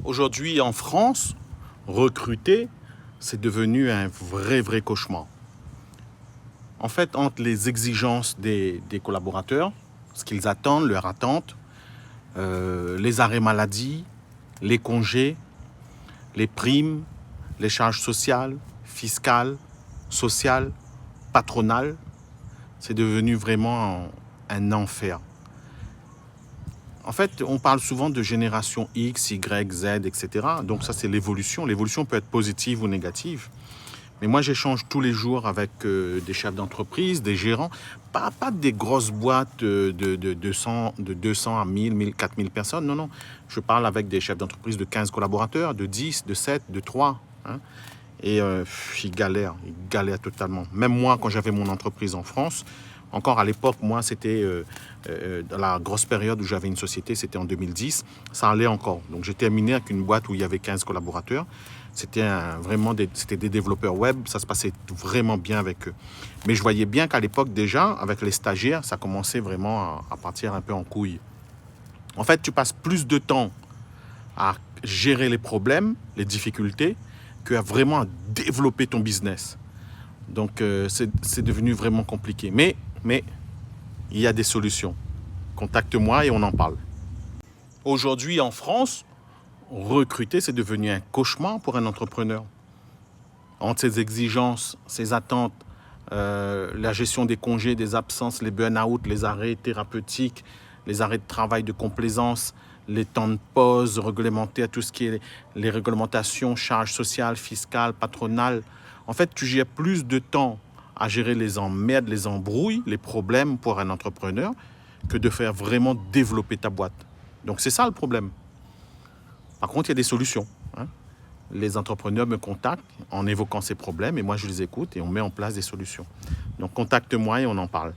Aujourd'hui, en France, recruter, c'est devenu un vrai cauchemar. En fait, entre les exigences des collaborateurs, ce qu'ils attendent, leurs attentes, les arrêts maladie, les congés, les primes, les charges sociales, fiscales, sociales, patronales, c'est devenu vraiment un enfer. En fait, on parle souvent de génération X, Y, Z, etc. Donc ça, c'est l'évolution. L'évolution peut être positive ou négative. Mais moi, j'échange tous les jours avec des chefs d'entreprise, des gérants, pas des grosses boîtes de 200 à 1000, 4000 personnes. Non, non. Je parle avec des chefs d'entreprise de 15 collaborateurs, de 10, de 7, de 3. Hein. Et ils galèrent totalement. Même moi, quand j'avais mon entreprise en France, encore à l'époque, moi, c'était dans la grosse période où j'avais une société, c'était en 2010, ça allait encore. Donc j'ai terminé avec une boîte où il y avait 15 collaborateurs. C'était c'était des développeurs web, ça se passait vraiment bien avec eux. Mais je voyais bien qu'à l'époque déjà, avec les stagiaires, ça commençait vraiment à partir un peu en couille. En fait, tu passes plus de temps à gérer les problèmes, les difficultés, qu'à vraiment développer ton business. Donc c'est devenu vraiment compliqué. Mais il y a des solutions. Contacte-moi et on en parle. Aujourd'hui en France, recruter, c'est devenu un cauchemar pour un entrepreneur. Entre ses exigences, ses attentes, la gestion des congés, des absences, les burn-out, les arrêts thérapeutiques, les arrêts de travail de complaisance, les temps de pause réglementaires, tout ce qui est les réglementations, charges sociales, fiscales, patronales. En fait, tu gères plus de temps à gérer les emmerdes, les embrouilles, les problèmes pour un entrepreneur que de faire vraiment développer ta boîte. Donc c'est ça le problème. Par contre, il y a des solutions. Hein. Les entrepreneurs me contactent en évoquant ces problèmes et moi je les écoute et on met en place des solutions. Donc contacte-moi et on en parle.